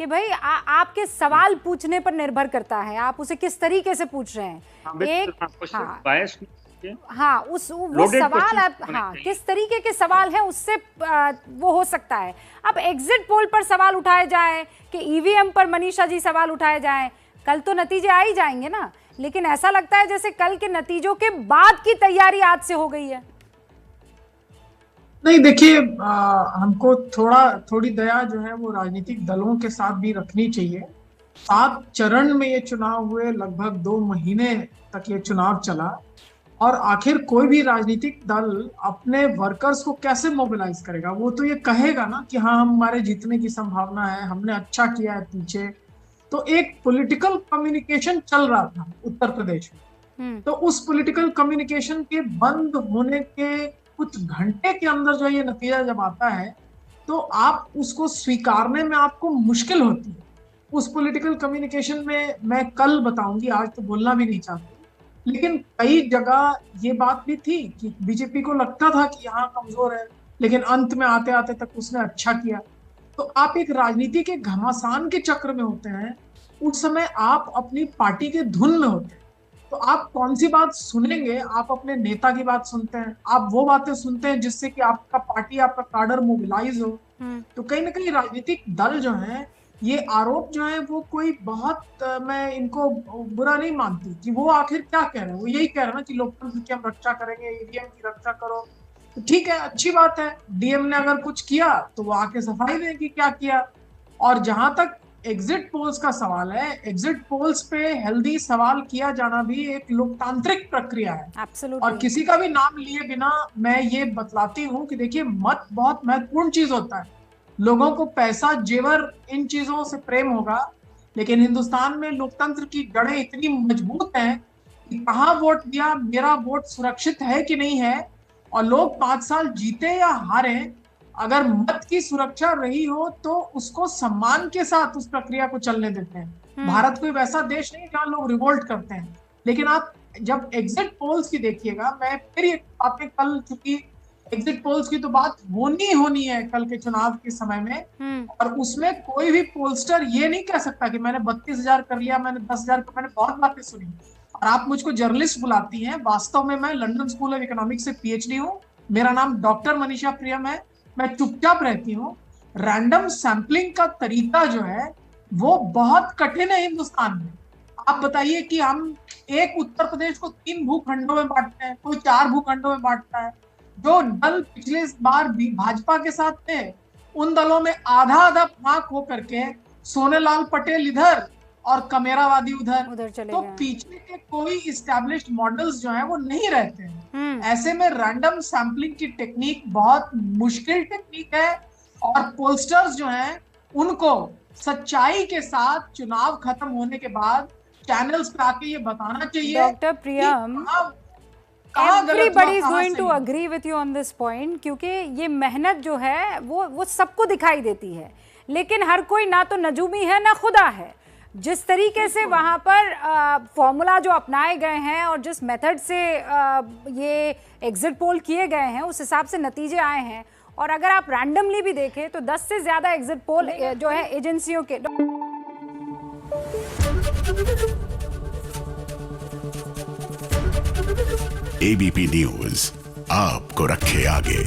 कि भाई आपके सवाल पूछने पर निर्भर करता है, आप उसे किस तरीके से पूछ रहे हैं। हाँ, वो सवाल आप किस तरीके के सवाल है उससे वो हो सकता है। अब एग्जिट पोल पर सवाल उठाए जाए कि ईवीएम पर मनीषा जी सवाल उठाए जाए, कल तो नतीजे आ ही जाएंगे ना, लेकिन ऐसा लगता है जैसे कल के नतीजों के बाद की तैयारी आज से हो गई है। नहीं, देखिए, हमको थोड़ी दया जो है वो राजनीतिक दलों के साथ भी रखनी चाहिए। 7 चरण में ये चुनाव हुए, लगभग 2 महीने तक ये चुनाव चला, और आखिर कोई भी राजनीतिक दल अपने वर्कर्स को कैसे मोबिलाइज करेगा? वो तो ये कहेगा ना कि हाँ, हमारे जीतने की संभावना है, हमने अच्छा किया है पीछे। तो एक पॉलिटिकल कम्युनिकेशन चल रहा था उत्तर प्रदेश में, तो उस पॉलिटिकल कम्युनिकेशन के बंद होने के कुछ घंटे के अंदर जो ये नतीजा जब आता है, तो आप उसको स्वीकारने में आपको मुश्किल होती है। उस पॉलिटिकल कम्युनिकेशन में मैं कल बताऊंगी, आज तो बोलना भी नहीं चाहती, लेकिन कई जगह ये बात भी थी कि बीजेपी को लगता था कि यहाँ कमजोर है, लेकिन अंत में आते आते तक उसने अच्छा किया। तो आप एक राजनीति के घमासान के चक्र में होते हैं, उस समय आप अपनी पार्टी के धुन में होते हैं, तो आप कौन सी बात सुनेंगे? आप अपने नेता की बात सुनते हैं, आप वो बातें सुनते हैं जिससे कि आपका पार्टी, आपका काडर मोबिलाइज हो। तो कहीं ना कहीं राजनीतिक दल जो है, ये आरोप जो है वो कोई बहुत मैं इनको बुरा नहीं मानती कि वो आखिर क्या कह रहे हैं। वो यही कह रहे हैं ना कि लोकतंत्र की हम रक्षा करेंगे, ईवीएम की रक्षा करो। तो ठीक है, अच्छी बात है, डीएम ने अगर कुछ किया तो वो आके सफाई दें कि क्या किया। और जहां तक एग्जिट पोल्स का सवाल है, एग्जिट पोल्स पे हेल्दी सवाल किया जाना भी एक लोकतांत्रिक प्रक्रिया है। Absolutely. और किसी का भी नाम लिए बिना मैं ये बतलाती हूँ कि देखिए, मत बहुत महत्वपूर्ण चीज होता है। लोगों को पैसा, जेवर, इन चीजों से प्रेम होगा, लेकिन हिंदुस्तान में लोकतंत्र की जड़ें इतनी मजबूत हैं कि कहाँ वोट दिया, मेरा वोट सुरक्षित है कि नहीं है, और लोग 5 साल जीते या हारे, अगर मत की सुरक्षा रही हो तो उसको सम्मान के साथ उस प्रक्रिया को चलने देते हैं। भारत कोई वैसा देश नहीं जहां लोग रिवोल्ट करते हैं। लेकिन आप जब एग्जिट पोल्स की देखिएगा, मैं फिर ये बातें कल, चूंकि एग्जिट पोल्स की तो बात होनी है कल के चुनाव के समय में, और उसमें कोई भी पोलस्टर ये नहीं कह सकता कि मैंने 32,000 कर लिया, मैंने 10,000 कर, मैंने बहुत बातें सुनी। और आप मुझको जर्नलिस्ट बुलाती हैं, वास्तव में मैं लंदन स्कूल ऑफ इकोनॉमिक्स से पीएचडी हूँ, मेरा नाम डॉक्टर मनीषा प्रियम है, मैं चुपचाप रहती हूँ। रैंडम सैंपलिंग का तरीका जो है वो बहुत कठिन है हिंदुस्तान में। आप बताइए कि हम एक उत्तर प्रदेश को 3 भूखंडों में बांटते हैं, कोई 4 भूखंडों में बांटता है। जो दल पिछले बार भी भाजपा के साथ थे, उन दलों में आधा आधा फांक होकर के सोनेलाल पटेल इधर और कमेरावादी उधर चले तो गए। पीछे के कोई इस्टेब्लिश्ड मॉडल्स जो हैं वो नहीं रहते हैं। ऐसे में रैंडम सैंपलिंग की टेक्निक बहुत मुश्किल टेक्निक है, और पोलस्टर्स जो हैं उनको सच्चाई के साथ चुनाव खत्म होने के बाद चैनल्स पे आके ये बताना चाहिए। Doctor Priyam, everybody is going to agree with you on this point, क्योंकि ये मेहनत जो है वो सबको दिखाई देती है, लेकिन हर कोई ना तो नजूमी है ना खुदा है। जिस तरीके से वहाँ पर फॉर्मूला जो अपनाए गए हैं और जिस मेथड से ये एग्जिट पोल किए गए हैं, उस हिसाब से नतीजे आए हैं। और अगर आप रैंडमली भी देखें तो 10 से ज्यादा एग्जिट पोल जो है एजेंसियों के। एबीपी न्यूज आपको रखे आगे।